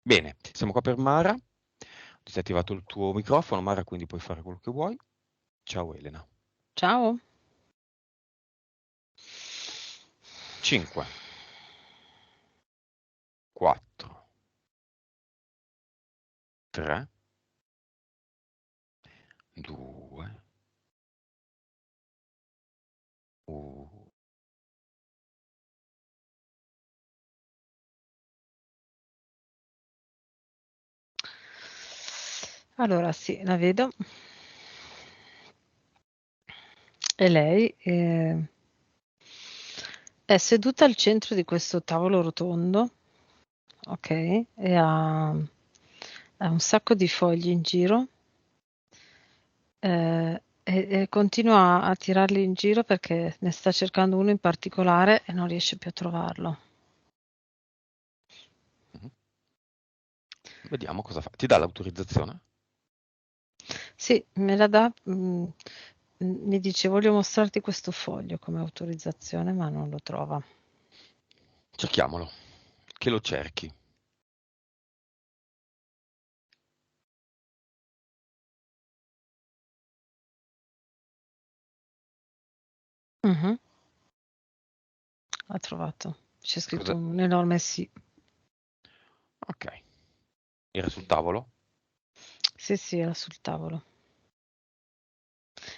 Bene, siamo qua per Mara. Ti sei attivato il tuo microfono, Mara, quindi puoi fare quello che vuoi. Ciao Elena. Ciao. 5, 4, 3, 2, 1. Allora, sì, la vedo. E lei è seduta al centro di questo tavolo rotondo, ok? E ha un sacco di fogli in giro e continua a tirarli in giro perché ne sta cercando uno in particolare e non riesce più a trovarlo. Mhm. Vediamo cosa fa. Ti dà l'autorizzazione? Sì, me la dà. Mi dice voglio mostrarti questo foglio come autorizzazione, ma non lo trova. Cerchiamolo. Che lo cerchi. Mhm, ha trovato. C'è scritto Cosa... un enorme sì. Ok. Era sul tavolo? Sì, sì, era sul tavolo.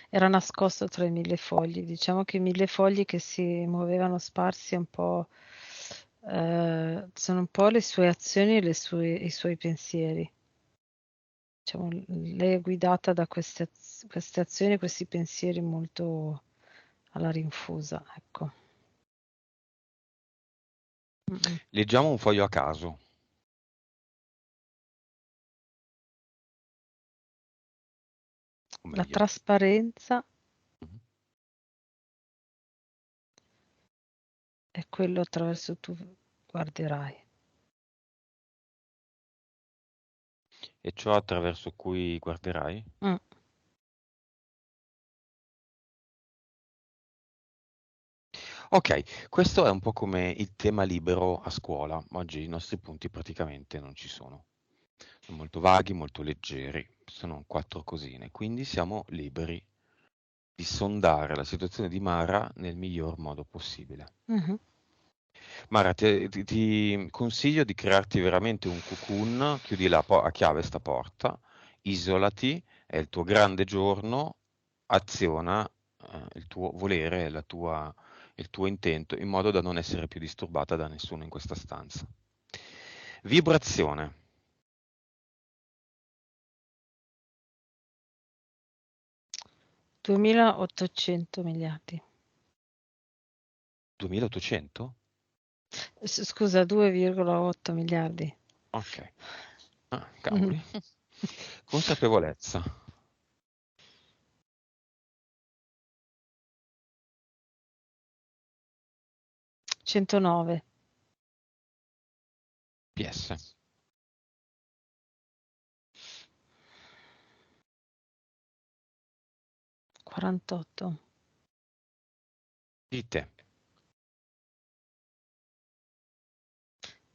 Era nascosto tra i mille fogli. Diciamo che i mille fogli che si muovevano sparsi un po', sono un po' le sue azioni e i suoi pensieri. Diciamo, lei è guidata da queste azioni, questi pensieri molto alla rinfusa, ecco. Mm, mm. Leggiamo un foglio a caso. O La meglio. trasparenza Mhm. è quello attraverso tu guarderai. E ciò attraverso cui guarderai? Mm. Ok, questo è un po' come il tema libero a scuola. Oggi i nostri punti praticamente non ci sono. Sono molto vaghi, molto leggeri, sono 4 cosine, quindi siamo liberi di sondare la situazione di Mara nel miglior modo possibile. Mhm. Mara, ti consiglio di crearti veramente un cocoon, chiudi a chiave sta porta, isolati, è il tuo grande giorno, aziona il tuo volere, il tuo intento, in modo da non essere più disturbata da nessuno in questa stanza. Vibrazione. 2800 miliardi. 2800? Scusa, 2,8 miliardi. Ok. Ah, Mhm. cavoli. Consapevolezza. 109. PS. 48. Dite.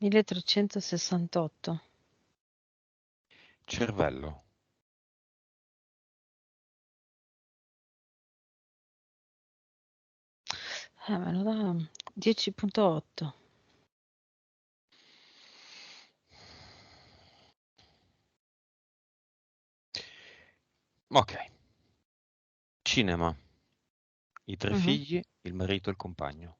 1368. Cervello. Me lo dà 10,8. Ok. Cinema. I tre Mhm, figli, il marito e il compagno.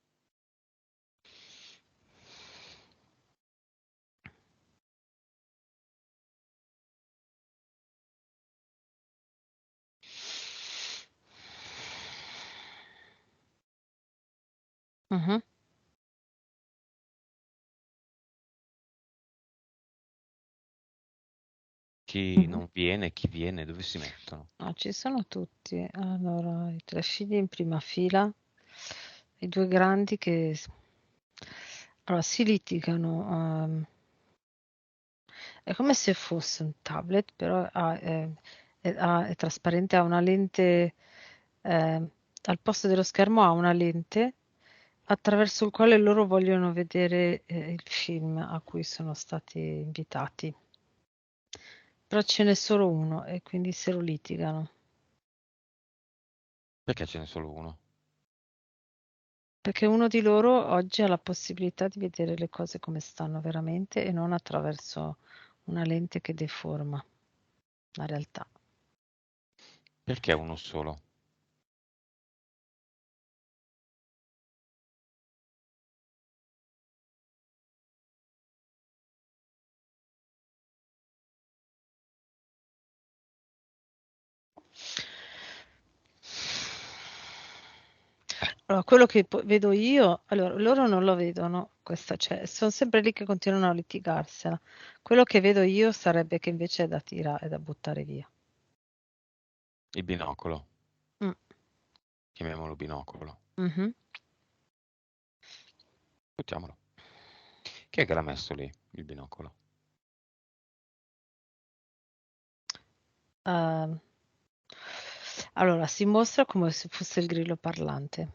mhm, Chi mhm. non viene, chi viene, dove si mettono? No, ci sono tutti. Allora, i tre figli in prima fila, i due grandi che allora, si litigano. È come se fosse un tablet, però è trasparente, ha una lente, al posto dello schermo ha una lente attraverso il quale loro vogliono vedere il film a cui sono stati invitati. Però ce n'è solo uno e quindi se lo litigano. Perché ce n'è solo uno? Perché uno di loro oggi ha la possibilità di vedere le cose come stanno veramente e non attraverso una lente che deforma la realtà. Perché uno solo? Allora, quello che vedo io, allora, loro non lo vedono, cioè, sono sempre lì che continuano a litigarsela. Quello che vedo io sarebbe che invece è da tirare, è da buttare via. Il binocolo. Mm. Chiamiamolo binocolo. Mhm. Buttiamolo. Chi è che l'ha messo lì, il binocolo? Allora, si mostra come se fosse il grillo parlante,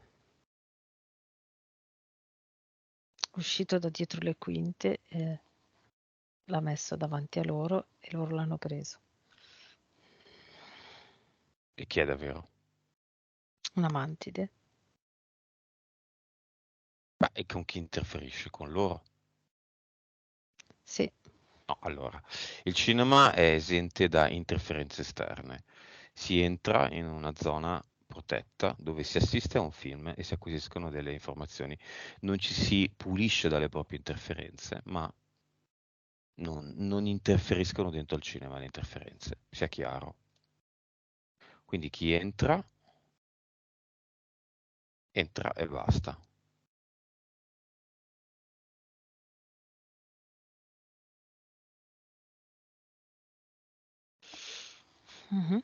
uscito da dietro le quinte, l'ha messo davanti a loro e loro l'hanno preso. E chi è davvero? Una mantide. Beh, e con chi interferisce? Con loro? Sì. No, allora, il cinema è esente da interferenze esterne. Si entra in una zona protetta dove si assiste a un film e si acquisiscono delle informazioni. Non ci si pulisce dalle proprie interferenze, ma non interferiscono dentro al cinema le interferenze, sia chiaro. Quindi chi entra, entra e basta. Mhm.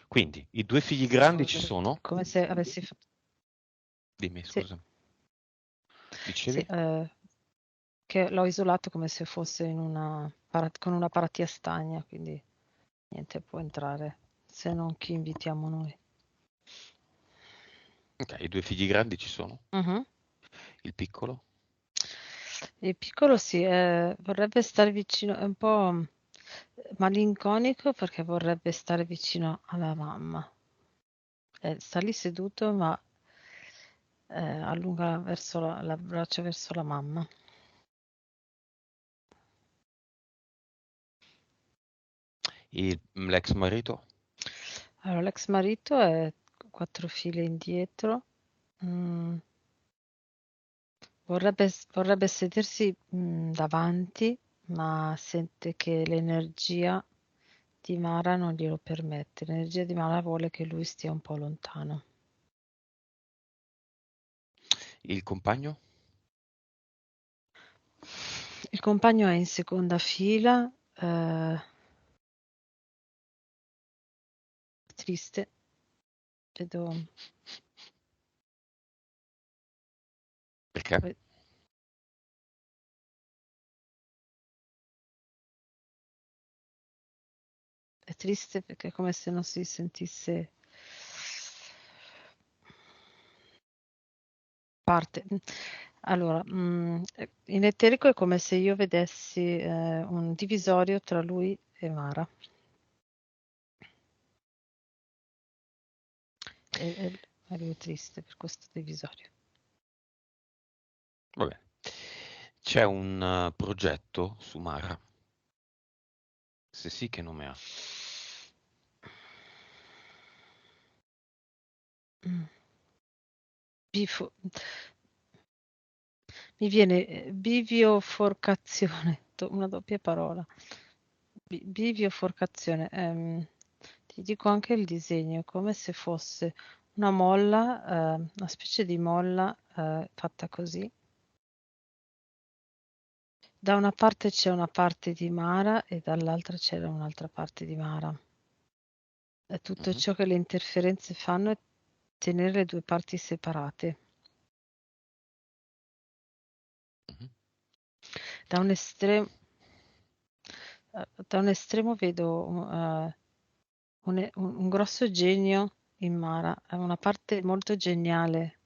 Quindi i due figli grandi ci sono? Come se avessi fatto... Dimmi, Sì, scusa. sì, Dicevi? che l'ho isolato come se fosse in con una paratia stagna, quindi niente può entrare, se non chi invitiamo noi. Ok, i due figli grandi ci sono? Mhm. Il piccolo? Il piccolo sì, vorrebbe stare vicino, è un po' malinconico perché vorrebbe stare vicino alla mamma. Sta lì seduto ma allunga verso la braccia verso la mamma. L'ex marito? Allora, l'ex marito è 4 file indietro. Mm, vorrebbe sedersi davanti, ma sente che l'energia di Mara non glielo permette. L'energia di Mara vuole che lui stia un po' lontano. Il compagno? Il compagno è in seconda fila, triste. Vedo, Perché? è triste perché è come se non si sentisse parte. Allora, in eterico è come se io vedessi un divisorio tra lui e Mara. E lui è triste per questo divisorio. Va bene. C'è un progetto su Mara? Se sì, che nome ha? Mm. Bifo- Mi viene bivioforcazione, una doppia parola. Bivioforcazione. Ti dico anche il disegno, è come se fosse una molla, una specie di molla fatta così. Da una parte c'è una parte di Mara e dall'altra c'era un'altra parte di Mara. E tutto Mhm, ciò che le interferenze fanno è tenere le due parti separate. mhm. Da un estremo, da un estremo vedo un grosso genio in Mara, è una parte molto geniale,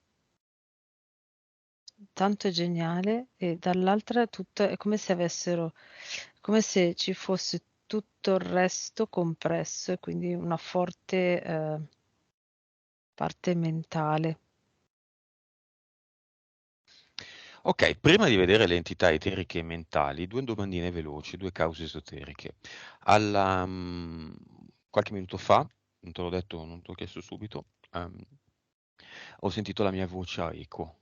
tanto geniale, e dall'altra tutto è come se avessero, come se ci fosse tutto il resto compresso e quindi una forte parte mentale. Ok, prima di vedere le entità eteriche e mentali, due domandine veloci, due cause esoteriche. Qualche minuto fa, non te l'ho detto, non te l'ho chiesto subito, ho sentito la mia voce a eco.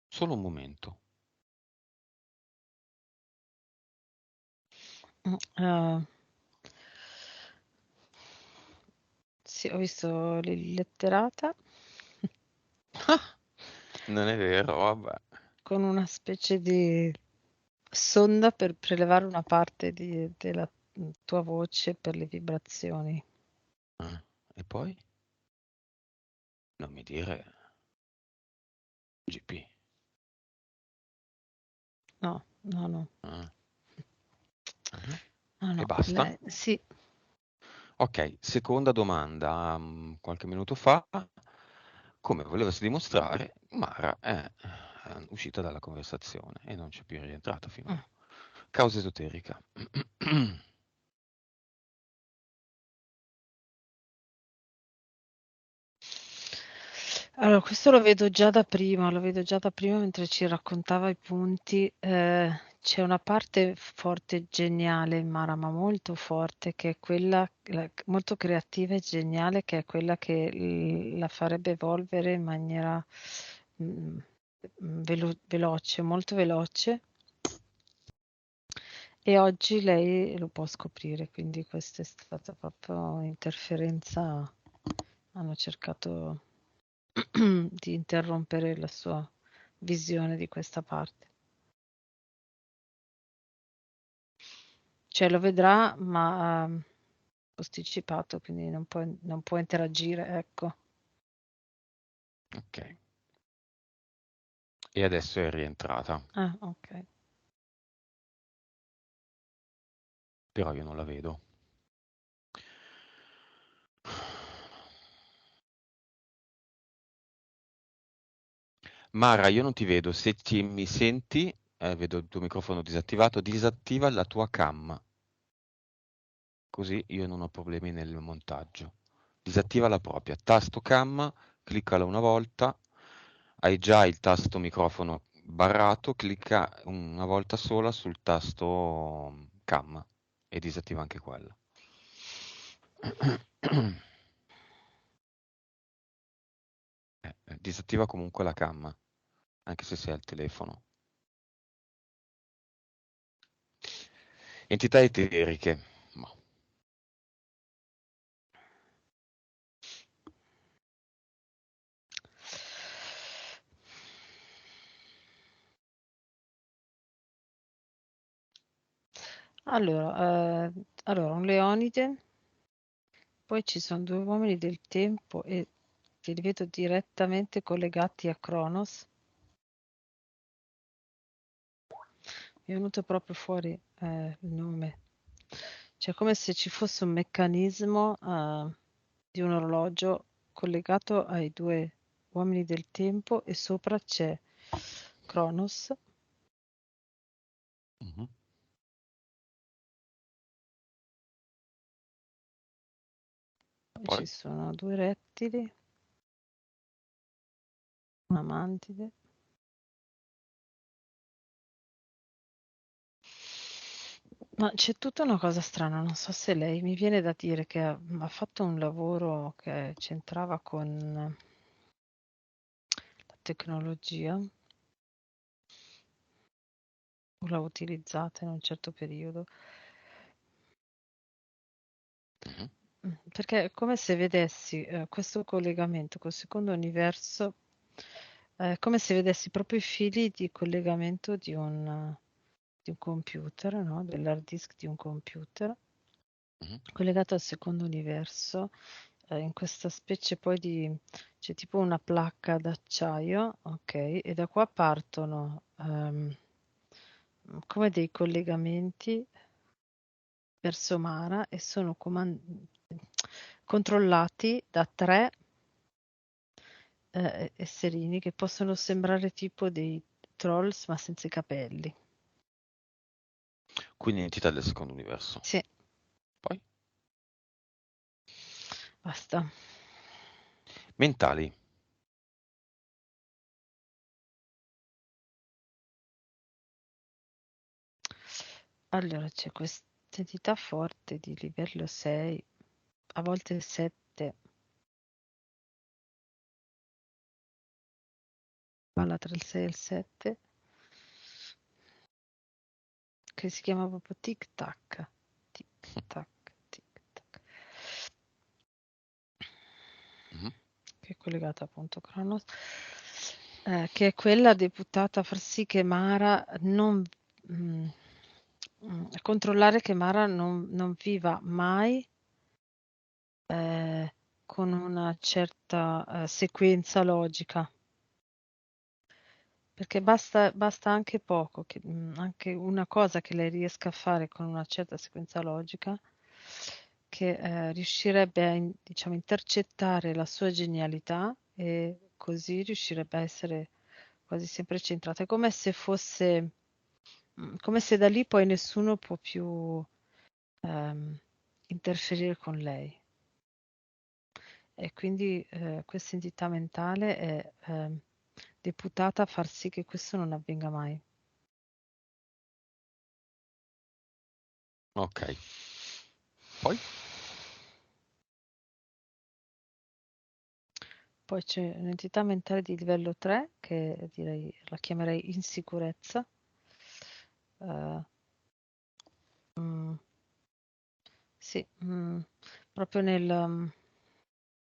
Solo un momento. Eh, sì, ho visto l'illetterata Non è vero, vabbè. con una specie di sonda per prelevare una parte della tua voce per le vibrazioni. E poi? Non mi dire GP. No, no, no, Ah, ah. no, E no. basta? Sì. Ok, seconda domanda. Qualche minuto fa, come volevasi dimostrare, Mara è uscita dalla conversazione e non c'è più rientrata Mm. finora. Causa esoterica. Allora, questo lo vedo già da prima, lo vedo già da prima mentre ci raccontava i punti. C'è una parte forte, geniale in Mara, ma molto forte, che è quella, molto creativa e geniale, che è quella che la farebbe evolvere in maniera mm, veloce, molto veloce. E oggi lei lo può scoprire, quindi questa è stata proprio un'interferenza. Hanno cercato di interrompere la sua visione di questa parte. Cioè lo vedrà, ma posticipato, quindi non può interagire, ecco. Ok, e adesso è rientrata, Ah, ok. però io non la vedo. Mara, io non ti vedo. Se mi senti, vedo il tuo microfono disattivato, disattiva la tua cam, così io non ho problemi nel montaggio. Disattiva la propria. Tasto cam, cliccala una volta, hai già il tasto microfono barrato, clicca una volta sola sul tasto cam e disattiva anche quella. Disattiva comunque la cam, anche se sei al telefono. Entità eteriche. Ma Allora, un leonide, poi ci sono due uomini del tempo e li vedo direttamente collegati a Cronos. Mi è venuto proprio fuori il nome. Cioè, come se ci fosse un meccanismo di un orologio collegato ai due uomini del tempo e sopra c'è Cronos. Mhm. Poi ci Poi? sono due rettili, una mantide. Ma c'è tutta una cosa strana, non so se lei mi viene da dire che ha fatto un lavoro che c'entrava con la tecnologia o l'ha utilizzata in un certo periodo. Mhm. Perché è come se vedessi questo collegamento col secondo universo, è come se vedessi proprio i fili di collegamento di un computer, no? Dell'hard disk di un computer, Mhm. collegato al secondo universo, in questa specie poi c'è tipo una placca d'acciaio, ok? E da qua partono come dei collegamenti verso Mara e sono controllati da 3 esserini che possono sembrare tipo dei trolls ma senza i capelli. Quindi entità del secondo universo. Sì, Poi? basta. Mentali. Allora c'è questa entità forte di livello 6, a volte 7, balla tra il 6 e il 7, che si chiama proprio Tic Tac. Tic Tac, Tic Tac. Mhm. Che è collegata appunto a Cronos, che è quella deputata a far sì che Mara non controllare che Mara non viva mai con una certa sequenza logica. Perché basta anche poco, anche una cosa che lei riesca a fare con una certa sequenza logica, che riuscirebbe a diciamo, intercettare la sua genialità e così riuscirebbe a essere quasi sempre centrata. È come se fosse, come se da lì poi nessuno può più ehm, interferire con lei. E quindi questa entità mentale è deputata a far sì che questo non avvenga mai. Ok. Poi? Poi c'è un'entità mentale di livello 3 che direi la chiamerei insicurezza. Eh, mm, sì, proprio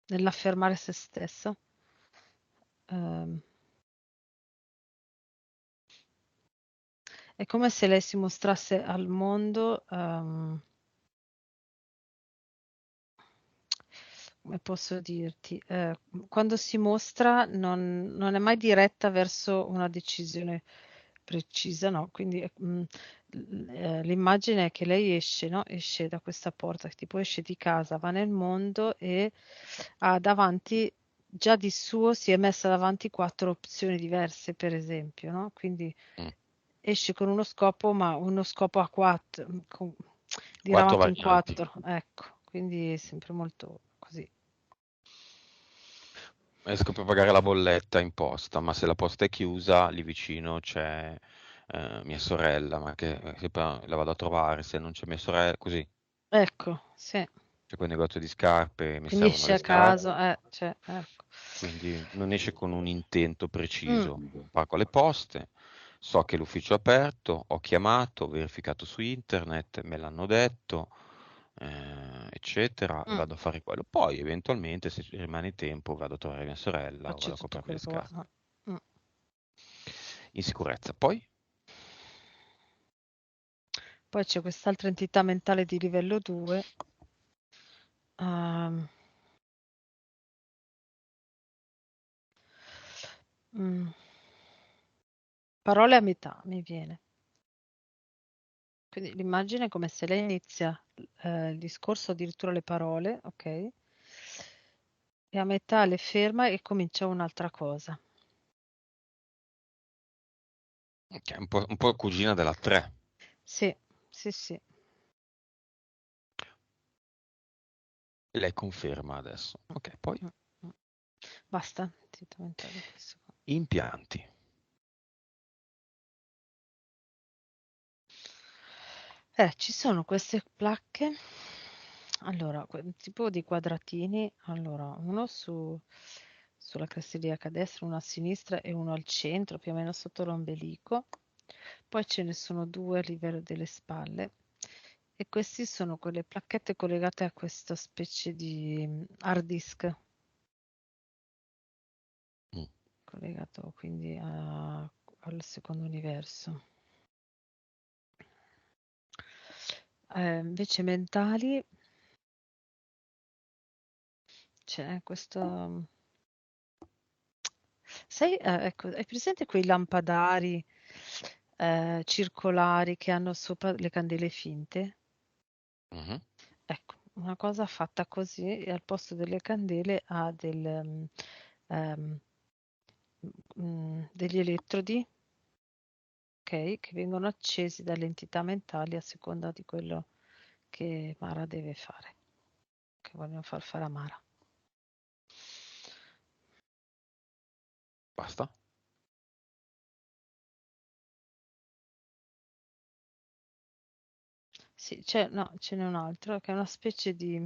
nell'affermare se stessa. Ehm, è come se lei si mostrasse al mondo, come posso dirti, quando si mostra non è mai diretta verso una decisione precisa, no? Quindi l'immagine è che lei esce, no? Esce da questa porta, tipo esce di casa, va nel mondo e ha davanti, già di suo si è messa davanti 4 opzioni diverse, per esempio, no? Quindi Mm. esce con uno scopo, ma uno scopo a 4, Quattro diramato in varianti. 4, ecco, quindi è sempre molto così. Esco per pagare la bolletta imposta, ma se la posta è chiusa, lì vicino c'è mia sorella, ma che poi la vado a trovare, se non c'è mia sorella, così. Ecco, sì. C'è quel negozio di scarpe, mi Quindi servono esce le a caso, scarpe, cioè, ecco. quindi non esce con un intento Mm, preciso. Pago le poste, so che l'ufficio è aperto, ho chiamato, ho verificato su internet, me l'hanno detto, eccetera, e mm, vado a fare quello. Poi, eventualmente, se rimane tempo, vado a trovare mia sorella o faccio vado a tutto comprarmi le quello che vuoi. scarpe. No. Mm. In sicurezza. Poi, Poi c'è quest'altra entità mentale di livello 2. ehm, mm, parole a metà mi viene. Quindi l'immagine è come se lei inizia il discorso, addirittura le parole, ok? E a metà le ferma e comincia un'altra cosa. che è un po' cugina della 3. Sì, sì, sì. E lei conferma adesso. Mm, Ok, poi, mm, mm. Basta, entità mentale questo qua. impianti. Ci sono queste placche, allora, quel tipo di quadratini, allora, uno sulla cresta iliaca a destra, uno a sinistra e uno al centro, più o meno sotto l'ombelico. Poi ce ne sono 2 a livello delle spalle e queste sono quelle placchette collegate a questa specie di hard disk, Mm. collegato quindi al secondo universo. Invece mentali c'è questo. Sai, ecco, hai presente quei lampadari circolari che hanno sopra le candele finte? Mhm. Ecco, una cosa fatta così e al posto delle candele ha degli elettrodi, ok, che vengono accesi dalle entità mentali a seconda di quello che Mara deve fare, che vogliono far fare a Mara. Basta? Sì, no, ce n'è un altro che è una specie di,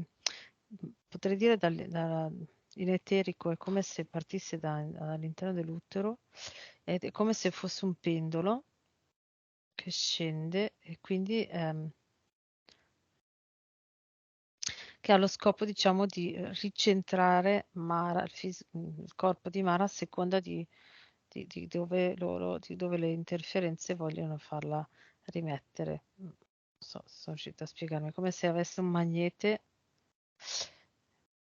potrei dire in eterico, è come se partisse dall'interno dell'utero ed è come se fosse un pendolo che scende e quindi che ha lo scopo, diciamo, di ricentrare Mara, il corpo di Mara a seconda di dove di dove le interferenze vogliono farla rimettere. Non so se sono riuscita a spiegarmi, come se avesse un magnete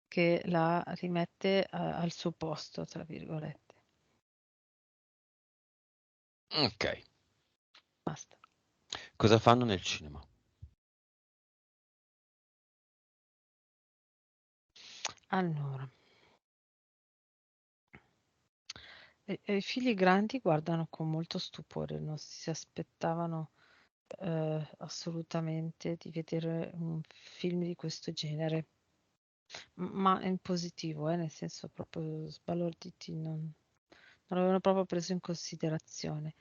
che la rimette al suo posto, tra virgolette. Ok. Basta. Cosa fanno nel cinema? Allora, i figli grandi guardano con molto stupore, non si aspettavano assolutamente di vedere un film di questo genere, ma in positivo, nel senso proprio sbalorditi, non l'avevano proprio preso in considerazione.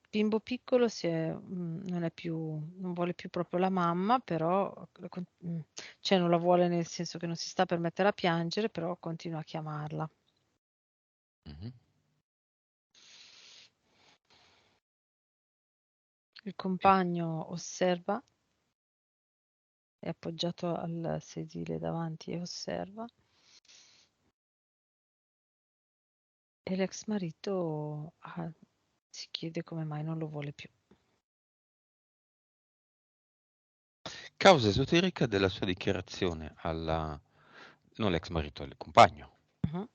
Il bimbo piccolo non è più, non vuole più proprio la mamma, però, cioè non la vuole nel senso che non si sta per mettere a piangere, però continua a chiamarla. Mhm. Il E- compagno osserva, è appoggiato al sedile davanti e osserva, e l'ex marito si chiede come mai non lo vuole più. Causa esoterica della sua dichiarazione non l'ex marito, il compagno, Mhm.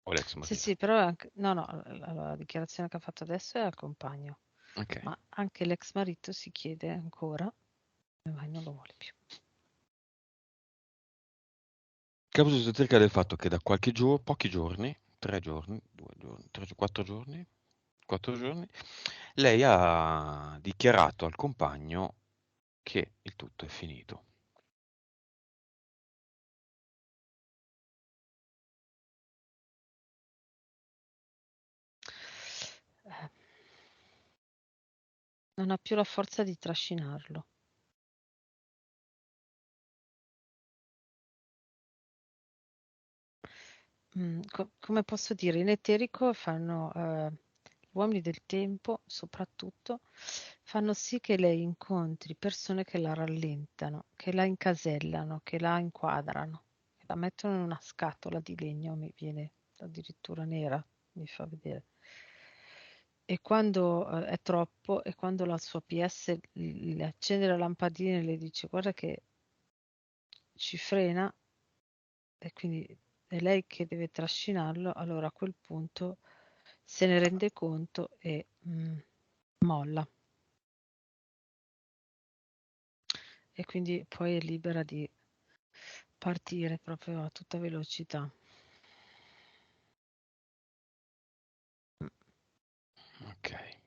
o l'ex Sì, marito. sì, però no, no, la dichiarazione che ha fatto adesso è al compagno, Ok. ma anche l'ex marito si chiede ancora come mai non lo vuole più. Causa esoterica del fatto che da qualche giorno, pochi giorni, 3 giorni, 2 giorni, 4 giorni, 4 giorni, lei ha dichiarato al compagno che il tutto è finito. Eh, non ha più la forza di trascinarlo. Come posso dire, in eterico fanno, gli uomini del tempo soprattutto, fanno sì che lei incontri persone che la rallentano, che la incasellano, che la inquadrano, che la mettono in una scatola di legno, mi viene addirittura nera, mi fa vedere. E quando è troppo, e quando la sua PS le accende la lampadina e le dice guarda che ci frena, e quindi è lei che deve trascinarlo, allora a quel punto se ne rende conto e molla. E quindi poi è libera di partire proprio a tutta velocità. Ok.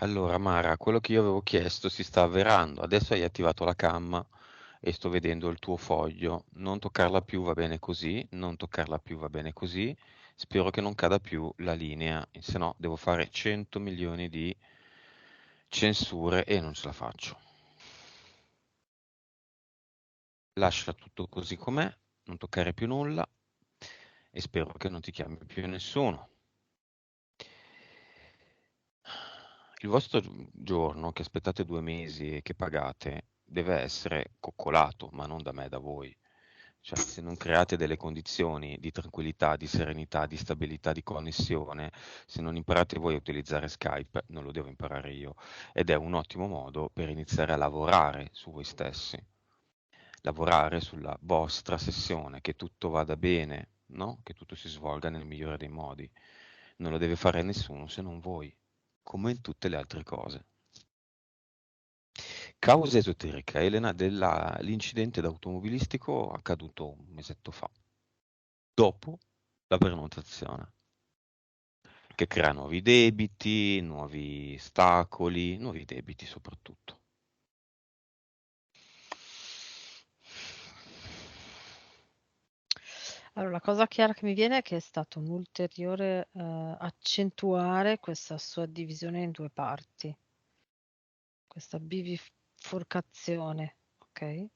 Allora, Mara, quello che io avevo chiesto si sta avverando. Adesso hai attivato la cam e sto vedendo il tuo foglio. Non toccarla più, va bene così. Non toccarla più, va bene così. Spero che non cada più la linea, se no devo fare 100 milioni di censure e non ce la faccio. Lascia tutto così com'è, non toccare più nulla e spero che non ti chiami più nessuno. Il vostro giorno, che aspettate 2 mesi e che pagate, deve essere coccolato, ma non da me, da voi. Cioè, se non create delle condizioni di tranquillità, di serenità, di stabilità, di connessione, se non imparate voi a utilizzare Skype, non lo devo imparare io. Ed è un ottimo modo per iniziare a lavorare su voi stessi, lavorare sulla vostra sessione, che tutto vada bene, no? Che tutto si svolga nel migliore dei modi. Non lo deve fare nessuno se non voi. come in tutte le altre cose. Causa esoterica, Elena, dell'incidente automobilistico accaduto un mesetto fa, dopo la prenotazione, che crea nuovi debiti, nuovi ostacoli, nuovi debiti soprattutto. Allora, la cosa chiara che mi viene è che è stato un ulteriore accentuare questa sua divisione in due parti, questa biforcazione, ok?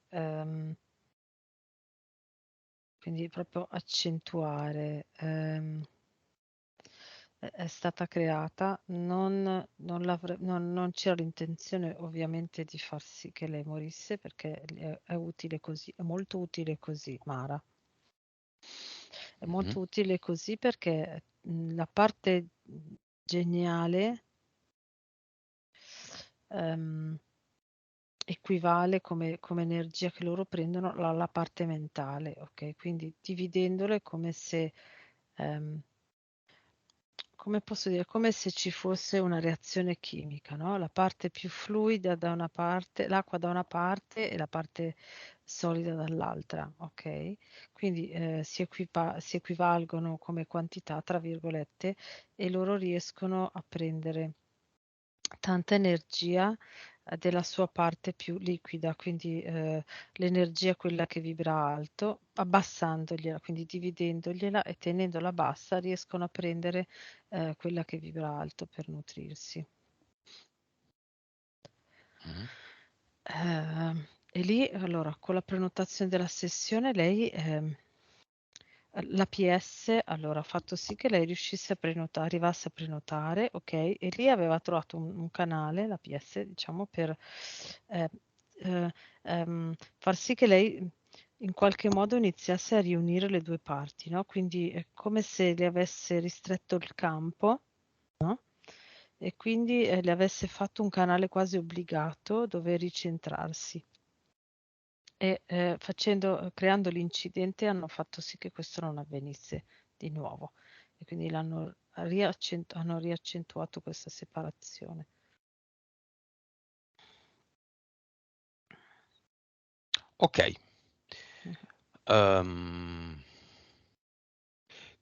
Quindi proprio accentuare. È stata creata, non c'era l'intenzione ovviamente di far sì che lei morisse perché è utile così, è molto utile così, Mara. È Mhm. molto utile così perché la parte geniale ehm, equivale come energia che loro prendono alla parte mentale, ok? Quindi dividendole come se ehm, come posso dire, come se ci fosse una reazione chimica, no? La parte più fluida da una parte, l'acqua da una parte e la parte solida dall'altra, ok? Quindi si equivalgono come quantità, tra virgolette, e loro riescono a prendere tanta energia della sua parte più liquida, quindi l'energia quella che vibra alto, abbassandogliela, quindi dividendogliela e tenendola bassa, riescono a prendere quella che vibra alto per nutrirsi. Mhm. E lì, allora, con la prenotazione della sessione, lei, l'APS, allora, ha fatto sì che lei riuscisse a prenotare, arrivasse a prenotare, ok? E lì aveva trovato un canale, l'APS, diciamo, per eh, eh, far sì che lei in qualche modo iniziasse a riunire le due parti, no? Quindi è come se le avesse ristretto il campo, no? E quindi le avesse fatto un canale quasi obbligato dove ricentrarsi. E creando l'incidente hanno fatto sì che questo non avvenisse di nuovo e quindi hanno riaccentuato questa separazione. Ok. Mhm. Ehm,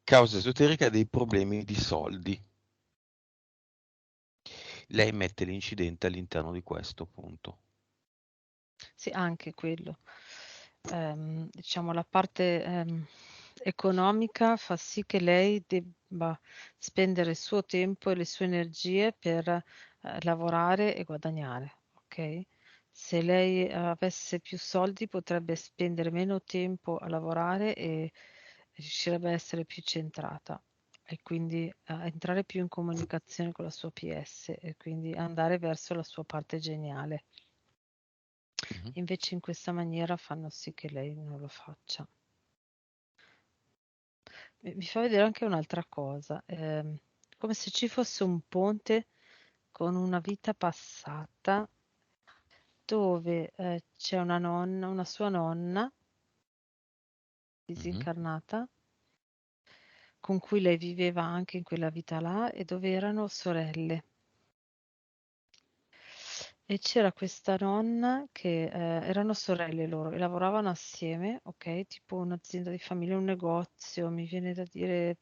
Causa esoterica dei problemi di soldi. Lei mette l'incidente all'interno di questo punto. Sì, anche quello. Diciamo la parte economica fa sì che lei debba spendere il suo tempo e le sue energie per lavorare e guadagnare, ok? Se lei avesse più soldi potrebbe spendere meno tempo a lavorare e riuscirebbe a essere più centrata e quindi a entrare più in comunicazione con la sua PS e quindi andare verso la sua parte geniale. Mhm. Invece in questa maniera fanno sì che lei non lo faccia. Mi fa vedere anche un'altra cosa, come se ci fosse un ponte con una vita passata dove c'è una nonna, una sua nonna Mhm. disincarnata, con cui lei viveva anche in quella vita là e dove erano sorelle. E c'era questa nonna che erano sorelle loro e lavoravano assieme, ok? Tipo un'azienda di famiglia, un negozio, mi viene da dire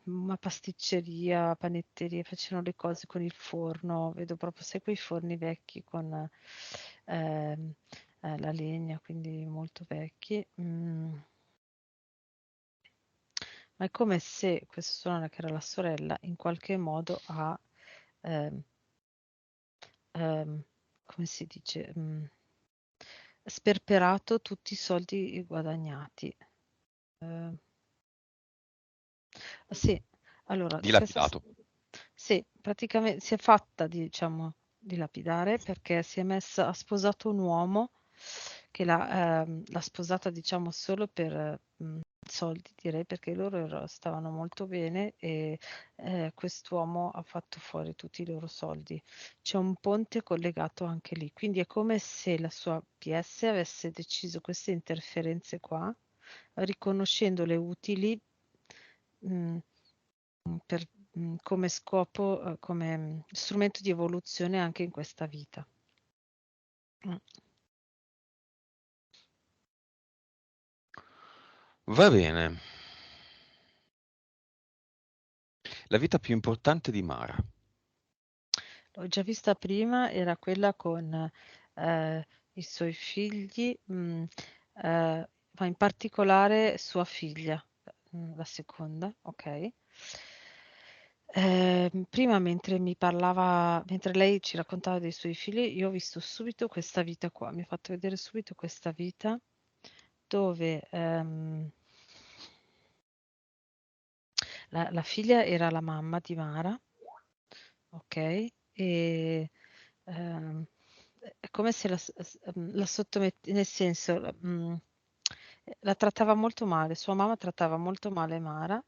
una pasticceria, panetteria, facevano le cose con il forno, vedo proprio, sai, quei forni vecchi con ehm, la legna, quindi molto vecchi. Ma è come se questa sorella, che era la sorella, in qualche modo ha ehm, ehm, come si dice, sperperato tutti i soldi guadagnati. Eh, sì, allora, Dilapidato. sì, praticamente si è fatta, diciamo, dilapidare perché si è messa, ha sposato un uomo che l'ha sposata, diciamo, solo per soldi, direi, perché loro stavano molto bene e quest'uomo ha fatto fuori tutti i loro soldi. C'è un ponte collegato anche lì, quindi è come se la sua PS avesse deciso queste interferenze qua, riconoscendole utili mh, per come scopo, come strumento di evoluzione anche in questa vita. Va bene. La vita più importante di Mara. L'ho già vista prima, era quella con i suoi figli, ma in particolare sua figlia, la seconda, ok? Prima mentre mi parlava, mentre lei ci raccontava dei suoi figli, io ho visto subito questa vita qua, mi ha fatto vedere subito questa vita dove la figlia era la mamma di Mara, ok? E è come se la sottomette, nel senso, la trattava molto male, sua mamma trattava molto male Mara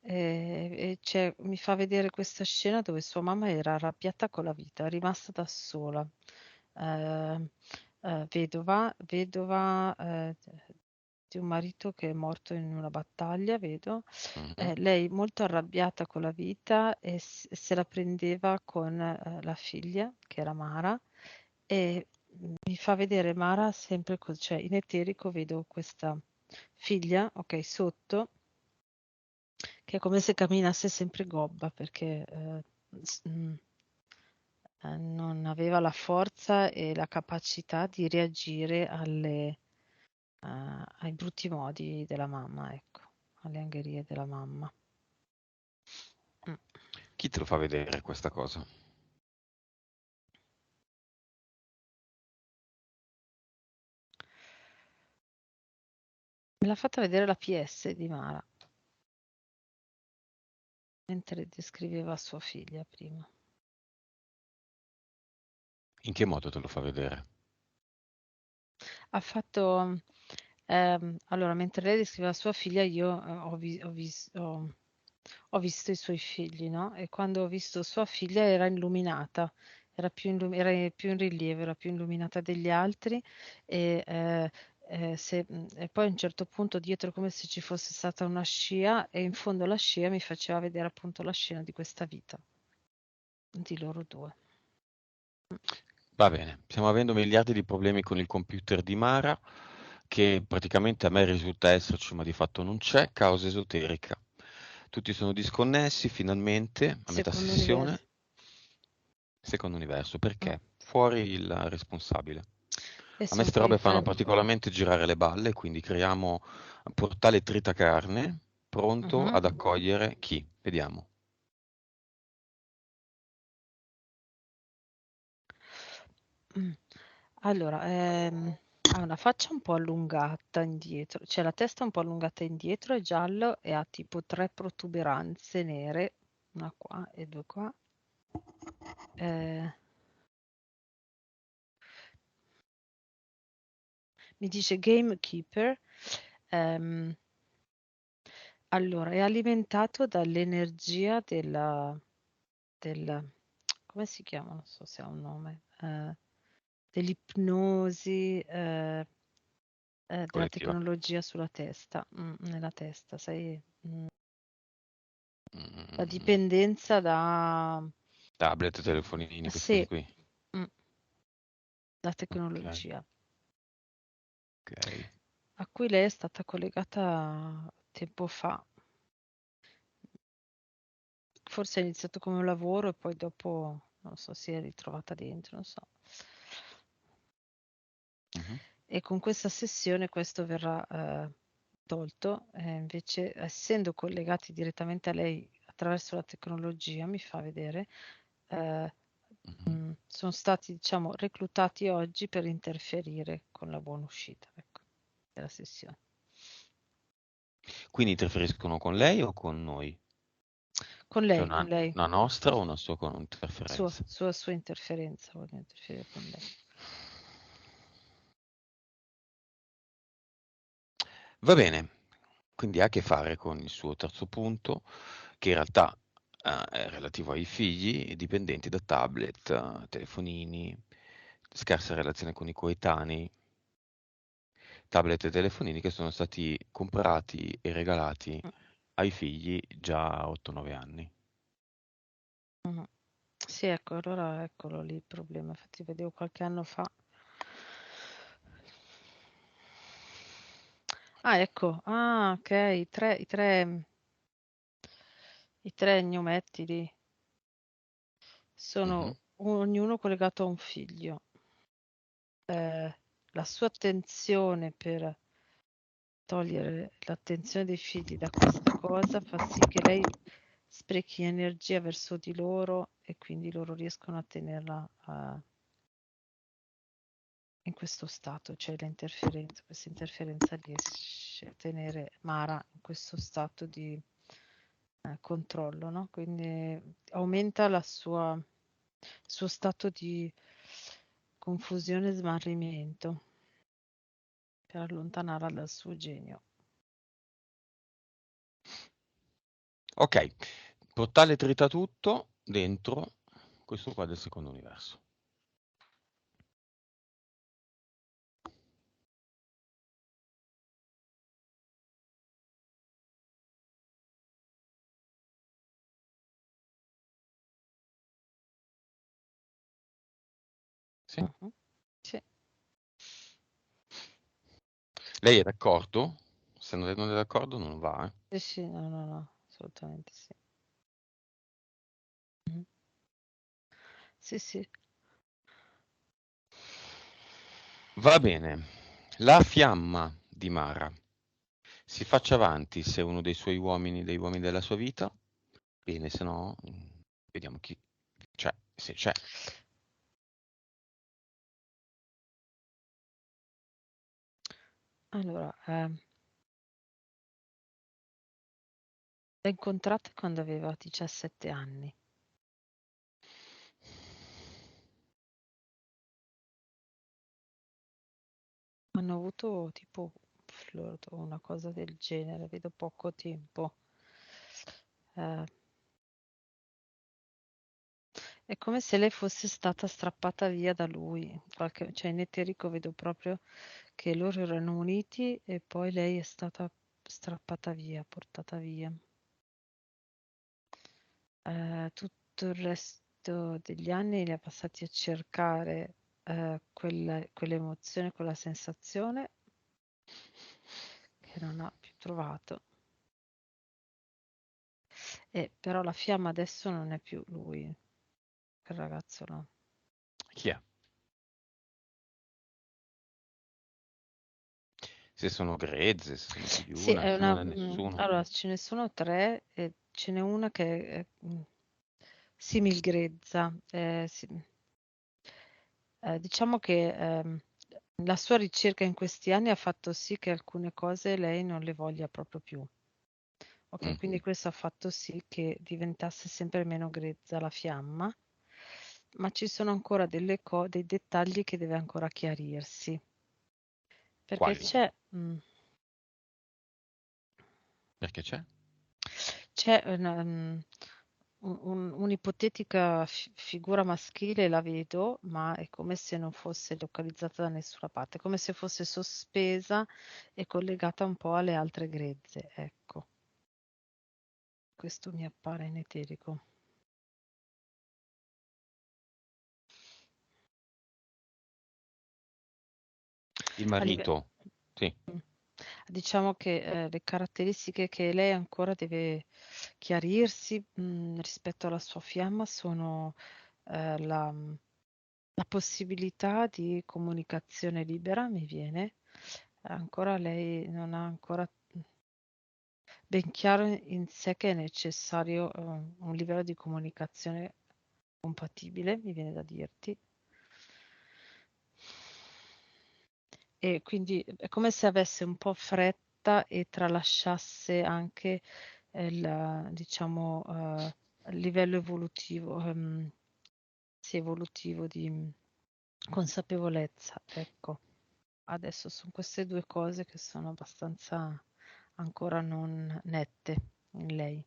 mi fa vedere questa scena dove sua mamma era arrabbiata con la vita, rimasta da sola, eh, vedova di un marito che è morto in una battaglia, vedo. Mhm. Lei molto arrabbiata con la vita e se la prendeva con la figlia, che era Mara, e mi fa vedere Mara sempre così, cioè in eterico vedo questa figlia, ok, sotto, che è come se camminasse sempre gobba perché non aveva la forza e la capacità di reagire ai brutti modi della mamma, ecco, alle angherie della mamma. Mm. Chi te lo fa vedere questa cosa? Me l'ha fatta vedere la PS di Mara, mentre descriveva sua figlia prima. In che modo te lo fa vedere? Ha fatto, allora, mentre lei descriveva sua figlia, io ho visto i suoi figli, no? E quando ho visto sua figlia era illuminata, era più in rilievo, era più illuminata degli altri e poi a un certo punto dietro come se ci fosse stata una scia e in fondo la scia mi faceva vedere appunto la scena di questa vita di loro due. Va bene, stiamo avendo miliardi di problemi con il computer di Mara, che praticamente a me risulta esserci, ma di fatto non c'è, causa esoterica. Tutti sono disconnessi, finalmente, a metà Secondo universo. sessione, secondo universo, Mm. perché? Fuori il responsabile. E A me sono ste poi robe fanno fermi. particolarmente girare le balle, quindi creiamo un portale tritacarne pronto Mhm. ad accogliere chi? Vediamo. Mm. Allora, ha una faccia un po' allungata indietro, cioè la testa un po' allungata indietro, è giallo e ha tipo tre protuberanze nere, una qua e due qua. Eh, mi dice Gamekeeper. Ehm, allora, è alimentato dall'energia del, come si chiama? Non so se ha un nome. Dell'ipnosi, della Collettiva. tecnologia sulla testa, nella testa, sai? La Mm, dipendenza da, tablet, telefonini, queste cose sì, qui. mm, la Ok, tecnologia, ok. a cui lei è stata collegata tempo fa. Forse ha iniziato come un lavoro e poi dopo, non so, si è ritrovata dentro, non so. Mhm. E con questa sessione questo verrà tolto, invece essendo collegati direttamente a lei attraverso la tecnologia, mi fa vedere, eh, Mhm. sono stati, diciamo, reclutati oggi per interferire con la buona uscita, ecco, della sessione. Quindi interferiscono con lei o con noi? Cioè Con lei, una nostra o una sua con interferenza? sua interferenza, voglio interferire con lei. Va bene, quindi ha a che fare con il suo terzo punto, che in realtà è relativo ai figli dipendenti da tablet, telefonini, scarsa relazione con i coetanei, tablet e telefonini che sono stati comprati e regalati ai figli già a 8-9 anni. Mhm. Sì, ecco, allora eccolo lì il problema. Infatti vedevo qualche anno fa. Ah, ecco. Ah, ok, i tre gnometti lì Mhm. sono ognuno collegato a un figlio. La sua attenzione per togliere l'attenzione dei figli da questa cosa fa sì che lei sprechi energia verso di loro e quindi loro riescono a tenerla in questo stato, cioè questa interferenza riesce a tenere Mara in questo stato di controllo, no? Quindi aumenta il suo stato di confusione e smarrimento per allontanarla dal suo genio. Ok, portale trita tutto dentro questo qua del secondo universo. Sì? Mhm. Sì. Lei è d'accordo? Se non è d'accordo non va, eh. Sì, sì, no, no, no, assolutamente sì. Mhm. Sì, sì. Va bene. La fiamma di Mara si faccia avanti se è uno dei uomini della sua vita. Bene, se no, vediamo chi c'è, se c'è. Allora, l'ho incontrata quando aveva 17 anni. Hanno avuto tipo un flirt o una cosa del genere, vedo poco tempo. Eh, è come se lei fosse stata strappata via da lui. Cioè in eterico vedo proprio che loro erano uniti e poi lei è stata strappata via, portata via. Tutto il resto degli anni li ha passati a cercare quell'emozione, quella sensazione che non ha più trovato. Però la fiamma adesso non è più lui, quel ragazzo là. Chi è? Se sono grezze, se sono più di Sì, una, se non è nessuno. allora ce ne sono tre e ce n'è una che è similgrezza. Diciamo che la sua ricerca in questi anni ha fatto sì che alcune cose lei non le voglia proprio più. Ok, Mm. quindi questo ha fatto sì che diventasse sempre meno grezza la fiamma, ma ci sono ancora dei dettagli che deve ancora chiarirsi. Perché Quali? Perché c'è? c'è un'ipotetica figura maschile, la vedo, ma è come se non fosse localizzata da nessuna parte, come se fosse sospesa e collegata un po' alle altre grezze. Ecco, questo mi appare in eterico. Il A livello, marito? Sì. diciamo che le caratteristiche che lei ancora deve chiarirsi rispetto alla sua fiamma sono la possibilità di comunicazione libera, mi viene. Ancora lei non ha ancora ben chiaro in sé che è necessario un livello di comunicazione compatibile, mi viene da dirti. E quindi è come se avesse un po' fretta e tralasciasse anche diciamo, il livello evolutivo, sì, evolutivo di consapevolezza. Ecco, adesso sono queste due cose che sono abbastanza ancora non nette in lei.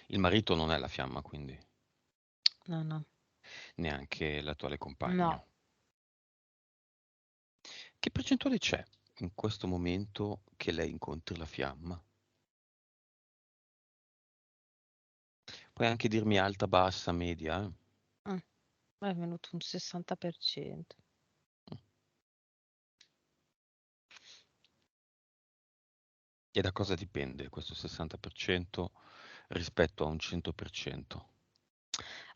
Il marito non è la fiamma, quindi, No, no, neanche l'attuale no. compagno. Che percentuale c'è in questo momento che lei incontri la fiamma. Puoi anche dirmi alta, bassa, media, eh? È venuto un 60%. E da cosa dipende questo 60% rispetto a un 100%?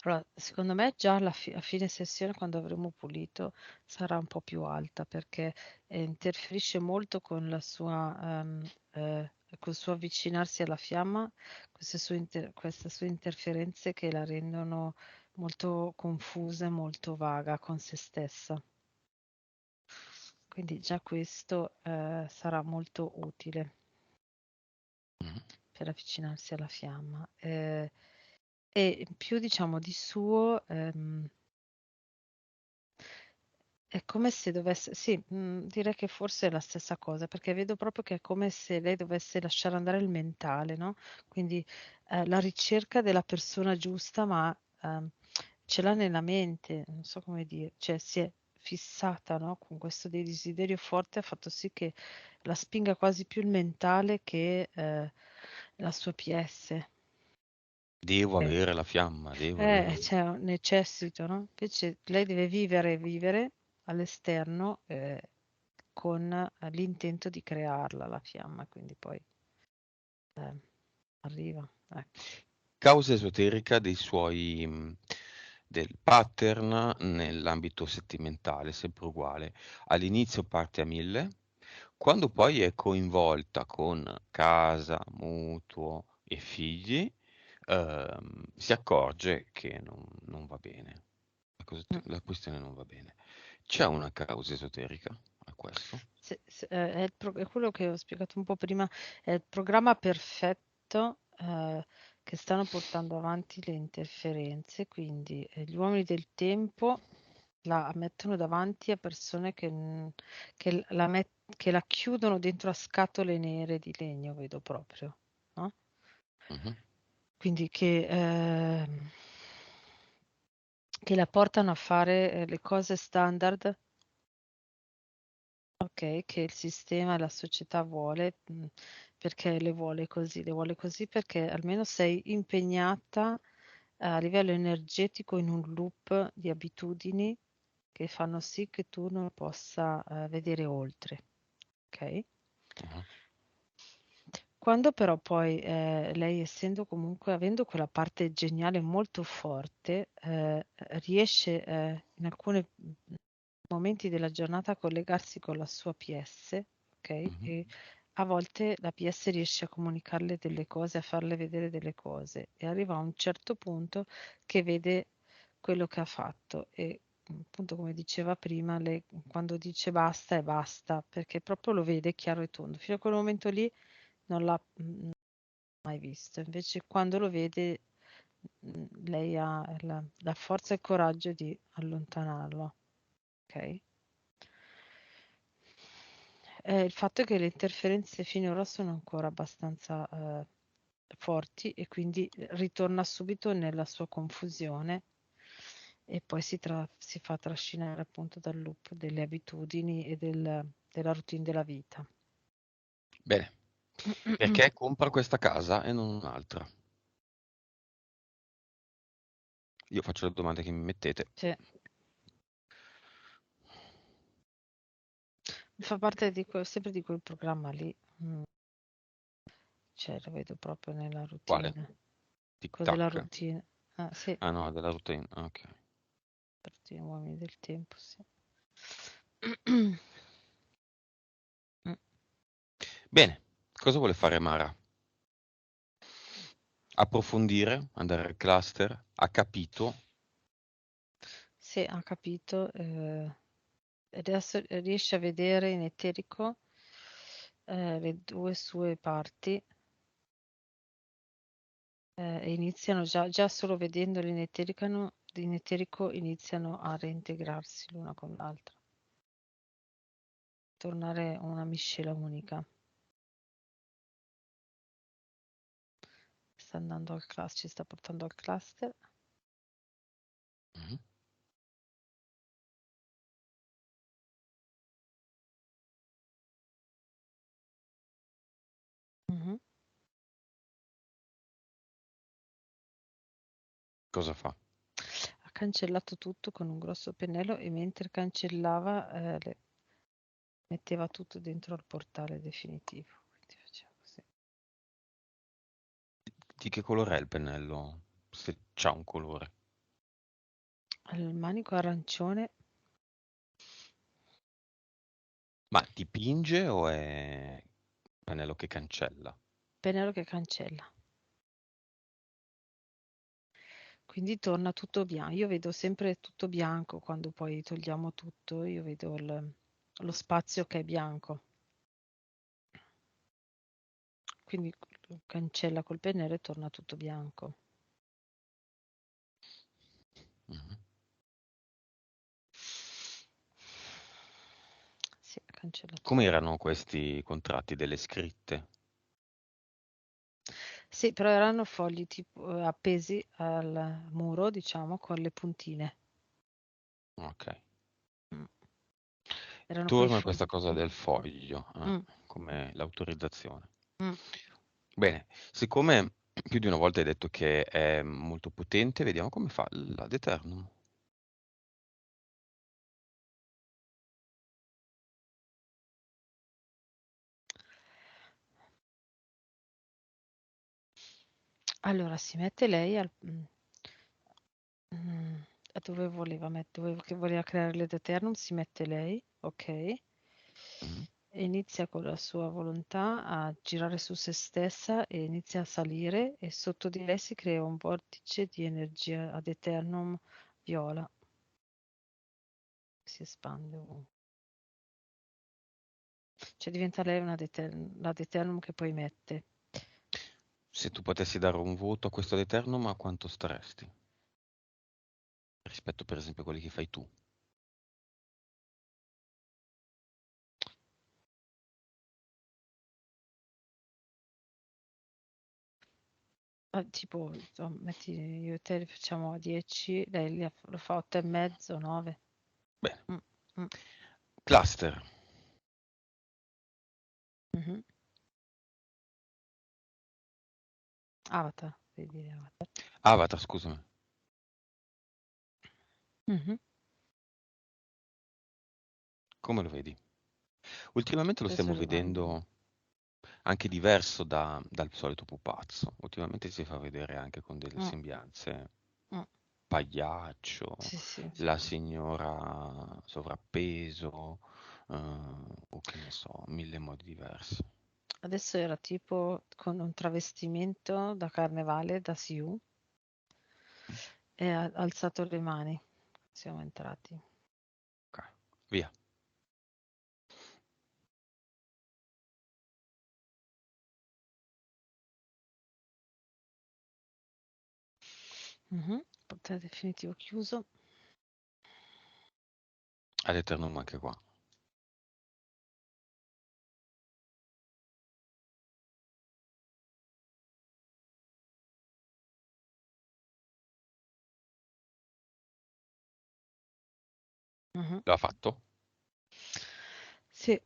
Allora, secondo me già a fine sessione, quando avremo pulito, sarà un po' più alta perché interferisce molto con la sua, col suo avvicinarsi alla fiamma, queste sue interferenze che la rendono molto confusa e molto vaga con se stessa. Quindi già questo sarà molto utile Mhm. per avvicinarsi alla fiamma. E in più, diciamo, di suo, è come se dovesse, sì, direi che forse è la stessa cosa, perché vedo proprio che è come se lei dovesse lasciare andare il mentale, no? Quindi la ricerca della persona giusta, ma ce l'ha nella mente, non so come dire, cioè si è fissata, no? Con questo desiderio forte ha fatto sì che la spinga quasi più il mentale che la sua PS. Devo avere la fiamma, devo avere la C'è un necessito, no? Invece lei deve vivere all'esterno con l'intento di crearla la fiamma, quindi poi eh, arriva. Ecco. causa esoterica del pattern nell'ambito sentimentale, sempre uguale. All'inizio parte a 1000, quando poi è coinvolta con casa, mutuo e figli, si accorge che non va bene. Mm. La questione non va bene. C'è una causa esoterica a questo? È quello che ho spiegato un po' prima, è il programma perfetto che stanno portando avanti le interferenze, quindi gli uomini del tempo la mettono davanti a persone che la chiudono dentro a scatole nere di legno, vedo proprio, no? Mhm, Quindi che la portano a fare le cose standard, ok, che il sistema e la società vuole, perché le vuole così perché almeno sei impegnata a livello energetico in un loop di abitudini che fanno sì che tu non possa vedere oltre, ok? mhm. Quando però poi lei, essendo comunque, avendo quella parte geniale molto forte, riesce in alcuni momenti della giornata a collegarsi con la sua PS, ok? Mhm. E a volte la PS riesce a comunicarle delle cose, a farle vedere delle cose e arriva a un certo punto che vede quello che ha fatto e appunto come diceva prima, lei quando dice basta è basta, perché proprio lo vede chiaro e tondo. Fino a quel momento lì non l'ha mai visto, invece quando lo vede lei ha la forza e il coraggio di allontanarlo, ok? Il fatto è che le interferenze finora sono ancora abbastanza forti e quindi ritorna subito nella sua confusione e poi si fa trascinare appunto dal loop delle abitudini e della routine della vita. Bene, perché compra questa casa e non un'altra? Io faccio le domande che mi mettete. Cioè, fa parte sempre di quel programma lì. Cioè, lo vedo proprio nella Quale? routine. Tic Cos'è la tac. routine? Ah, sì, Ah no, della routine. Ah, ok. routine uomini del tempo, sì. Bene, cosa vuole fare Mara? Approfondire, andare al cluster, ha capito. Sì, ha capito. E adesso riesce a vedere in eterico le due sue parti e iniziano già solo vedendole in eterico iniziano a reintegrarsi l'una con l'altra, tornare una miscela unica. Sta andando al cluster, ci sta portando al cluster. Mhm. Cosa fa? Ha cancellato tutto con un grosso pennello e mentre cancellava metteva tutto dentro al portale definitivo. Quindi faceva così. Di che colore è il pennello? Se c'ha un colore. Il manico arancione. Ma dipinge o è pennello che cancella? Pennello che cancella. Quindi torna tutto bianco. Io vedo sempre tutto bianco quando poi togliamo tutto, io vedo lo spazio che è bianco. Quindi cancella col pennello e torna tutto bianco. Mhm. Sì, ha cancellato Come tutto. erano questi contratti? Delle scritte? Sì, però erano fogli tipo appesi al muro, diciamo, con le puntine. Ok. Mm. Erano quei Torna questa fogli. cosa del foglio, Mm, come l'autorizzazione. mm. Bene, siccome più di una volta hai detto che è molto potente, vediamo come fa l'Ad Eternum. Allora si mette lei mm, a dove voleva che voleva creare l'Ed Eternum, si mette lei, ok, e Mhm. inizia con la sua volontà a girare su se stessa e inizia a salire e sotto di lei si crea un vortice di energia ad Eternum viola, si espande ovunque. Cioè diventa lei l'Ad Eternum che poi mette. Se tu potessi dare un voto a questo Ad Eternum, a quanto staresti? Rispetto per esempio a quelli che fai tu. Tipo, metti io e te li facciamo a 10, lei lo fa 8 e mezzo, 9. Bene. Mm, mm, Cluster. mhm. Avatar, devi dire Avatar. Avatar, scusami. Mhm. Come lo vedi? Ultimamente lo Preso stiamo il bambino. vedendo anche diverso dal solito pupazzo. Ultimamente si fa vedere anche con delle Mm, sembianze mm. pagliaccio, Sì, sì, sì. la signora sovrappeso, o che ne so, mille modi diversi. Adesso era tipo con un travestimento da carnevale, da Siù, e ha alzato le mani. Siamo entrati. Ok, via. Mhm. Portale definitivo chiuso. Ad Eternum anche qua. Mhm. L'ha fatto? Sì.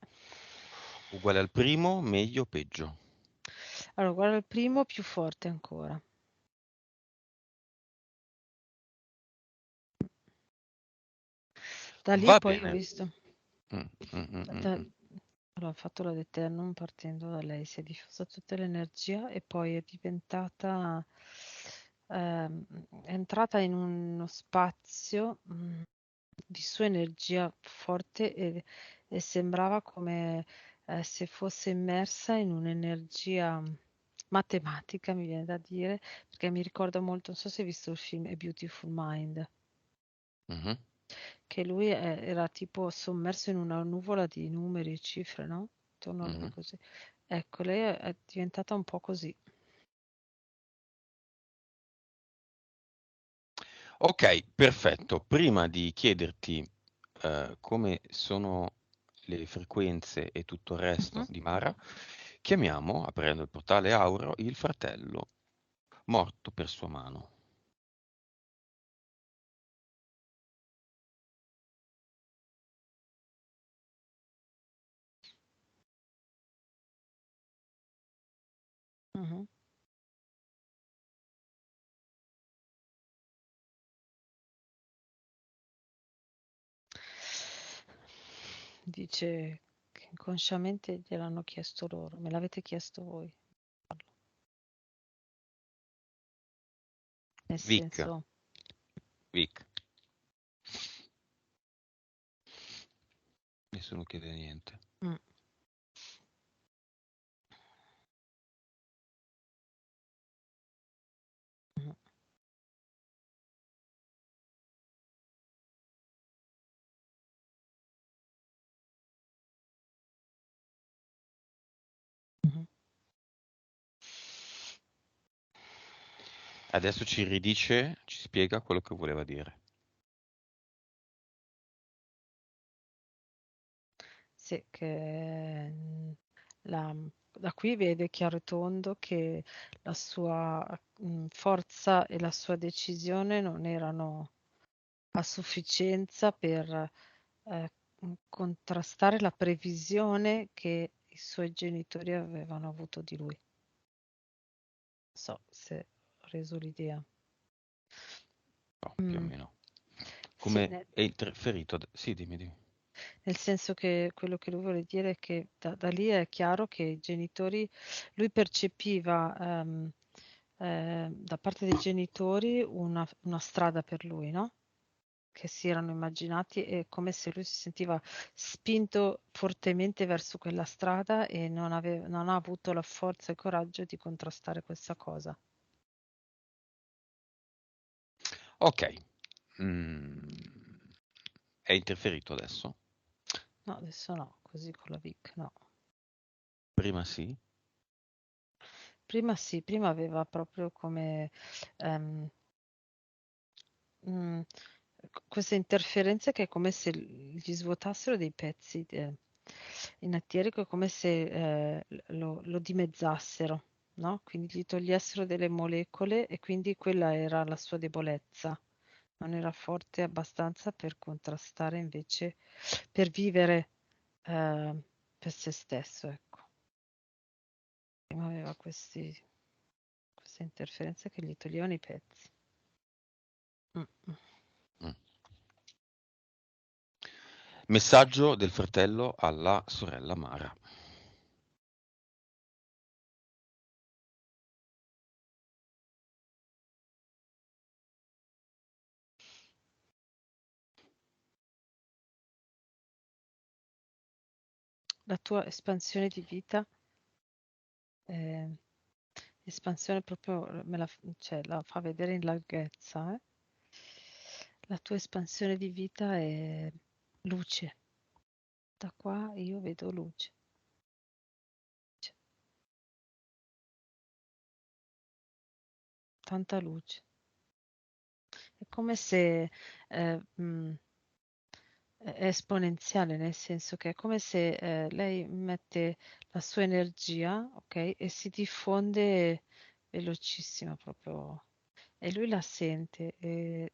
Uguale al primo, meglio o peggio? Allora, guarda il primo più forte ancora. Da lì Va poi ho bene. visto. Mm, mm, mm, mm, Da- mm. allora, ho fatto la Eternum partendo da lei, si è diffusa tutta l'energia e poi è diventata, è entrata in uno spazio di sua energia forte e sembrava come se fosse immersa in un'energia matematica, mi viene da dire, perché mi ricorda molto, non so se hai visto il film A Beautiful Mind, Mhm. che lui era tipo sommerso in una nuvola di numeri e cifre, no? Intorno a lui Mhm. così. Ecco, lei è diventata un po' così. Ok, perfetto. Prima di chiederti come sono le frequenze e tutto il resto Mhm, di Mara, chiamiamo, aprendo il portale Auro, il fratello morto per sua mano. mhm. dice che inconsciamente gliel'hanno chiesto loro, me l'avete chiesto voi. Nel Vic, senso, Vic, nessuno chiede niente. mm, mm, mm. Adesso ci ridice, ci spiega quello che voleva dire. Sì, che da qui vede chiaro e tondo che la sua forza e la sua decisione non erano a sufficienza per contrastare la previsione che i suoi genitori avevano avuto di lui. Non so se ho reso l'idea. No, più o Mm, meno. sì, Come è interferito? Sì, dimmi, dimmi. nel senso che quello che lui vuole dire è che da lì è chiaro che i genitori, lui percepiva da parte dei genitori una strada per lui, no? Che si erano immaginati, è come se lui si sentiva spinto fortemente verso quella strada e non ha avuto la forza e il coraggio di contrastare questa cosa. Ok. Mm. È interferito adesso? No, adesso no, così con la Vic, no. Prima sì? Prima sì, prima aveva proprio come ehm, mm, queste interferenze che è come se gli svuotassero dei pezzi in attierico, è come se lo dimezzassero, no? Quindi gli togliessero delle molecole e quindi quella era la sua debolezza. Non era forte abbastanza per contrastare invece, per vivere eh, per se stesso, ecco. Prima aveva queste interferenze che gli toglievano i pezzi. Mm, mm. Mm. Messaggio del fratello alla sorella Mara. La tua espansione di vita, eh, espansione proprio, cioè, la fa vedere in larghezza, eh. La tua espansione di vita è luce. Da qua io vedo luce. Cioè, tanta luce. È come se è esponenziale, nel senso che è come se lei mette la sua energia, ok, e si diffonde velocissima proprio. E lui la sente e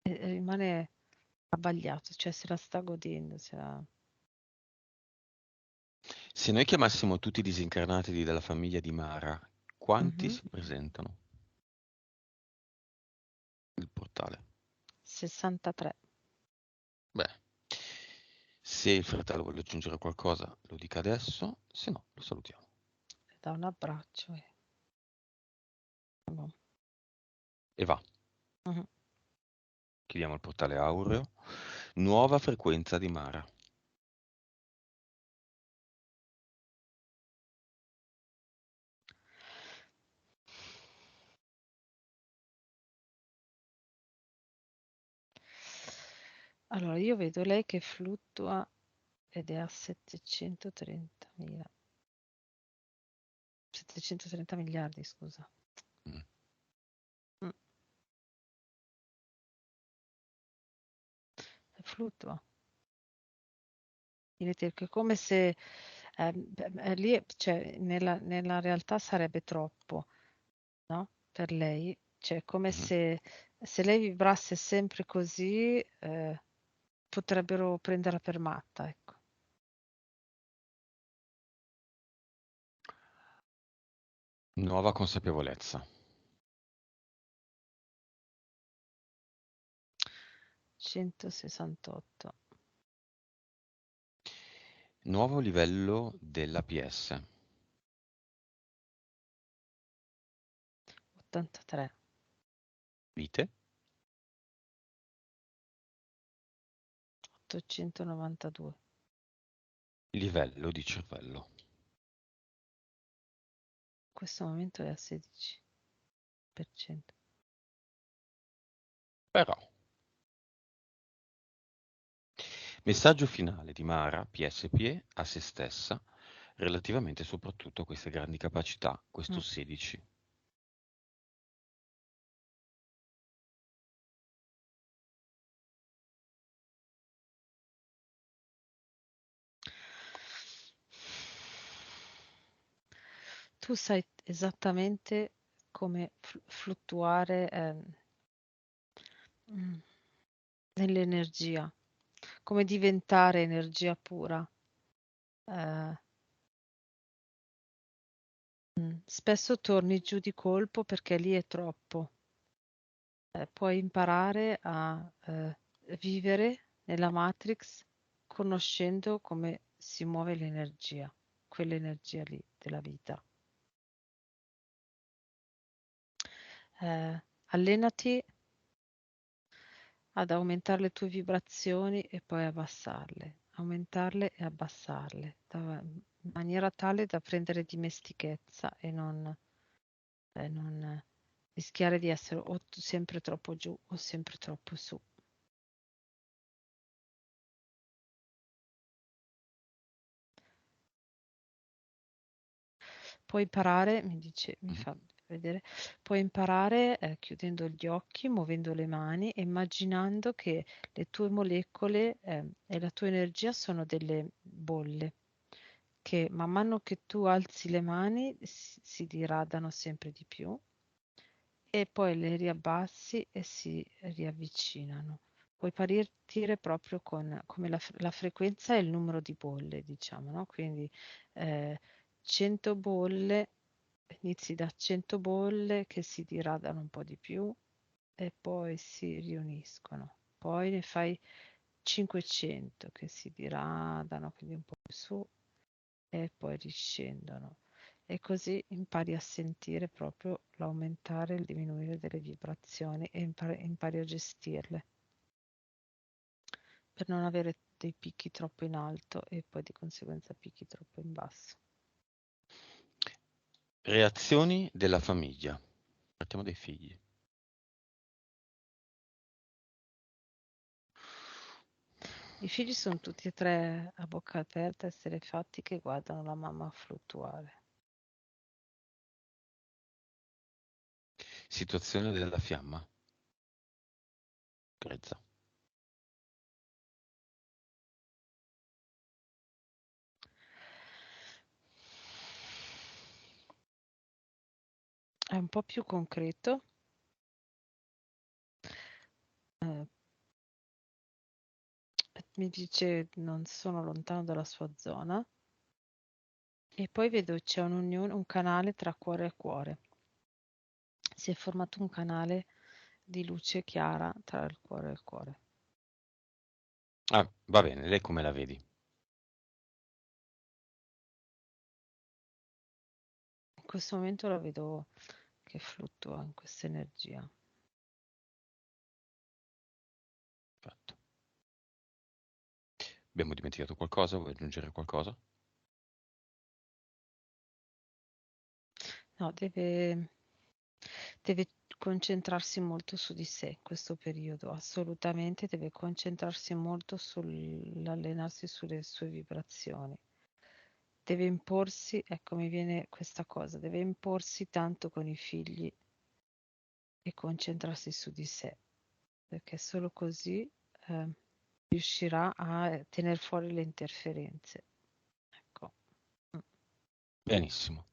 rimane abbagliato, cioè se la sta godendo. Se noi chiamassimo tutti i disincarnati della famiglia di Mara, quanti Mhm. si presentano? Il portale. 63. Beh, se il fratello vuole aggiungere qualcosa, lo dica adesso, se no, lo salutiamo. Le dà un abbraccio. Boh. E va. Mhm. Chiudiamo il portale aureo. Nuova frequenza di Mara. Allora, io vedo lei che fluttua ed è a 730.000. 730 miliardi, scusa. Mm. Mm. Fluttua. Vedete che è come se lì, cioè, nella realtà sarebbe troppo, no? Per lei. Cioè, come Mhm. se lei vibrasse sempre così, potrebbero prenderla per matta, ecco. Nuova consapevolezza. 168. Nuovo livello della PS. 83. Vite. 892. Livello di cervello. In questo momento è a 16%. Però. Messaggio finale di Mara, PSP, a se stessa, relativamente soprattutto a queste grandi capacità, questo Mm. 16. Tu sai esattamente come fluttuare mm, nell'energia, come diventare energia pura. Eh, Spesso torni giù di colpo perché lì è troppo. Puoi imparare a vivere nella Matrix conoscendo come si muove l'energia, quell'energia lì della vita. Allenati ad aumentare le tue vibrazioni e poi abbassarle, aumentarle e abbassarle, in maniera tale da prendere dimestichezza e non rischiare di essere o sempre troppo giù o sempre troppo su. Puoi imparare, mi fa vedere, puoi imparare chiudendo gli occhi, muovendo le mani, e immaginando che le tue molecole e la tua energia sono delle bolle che man mano che tu alzi le mani si diradano sempre di più e poi le riabbassi e si riavvicinano. Puoi partire proprio con come la frequenza e il numero di bolle, diciamo, no? Quindi eh, 100 bolle, inizi da 100 bolle che si diradano un po' di più e poi si riuniscono. Poi ne fai 500 che si diradano, quindi un po' più su e poi riscendono. E così impari a sentire proprio l'aumentare e il diminuire delle vibrazioni e impari a gestirle per non avere dei picchi troppo in alto e poi di conseguenza picchi troppo in basso. Reazioni della famiglia. Partiamo dai figli. I figli sono tutti e tre a bocca aperta, essere fatti che guardano la mamma fluttuare. Situazione della fiamma. Grezza. È un po' più concreto. eh, Mi dice non sono lontano dalla sua zona e poi vedo c'è un'unione, un canale tra cuore e cuore. Si è formato un canale di luce chiara tra il cuore e il cuore. Ah, va bene, lei come la vedi? In questo momento la vedo che fluttua in questa energia. Perfetto. Abbiamo dimenticato qualcosa? Vuoi aggiungere qualcosa? No, deve concentrarsi molto su di sé in questo periodo, assolutamente deve concentrarsi molto sull'allenarsi sulle sue vibrazioni. Deve imporsi, ecco mi viene questa cosa, deve imporsi tanto con i figli e concentrarsi su di sé, perché solo così eh, riuscirà a tenere fuori le interferenze. Ecco. Benissimo.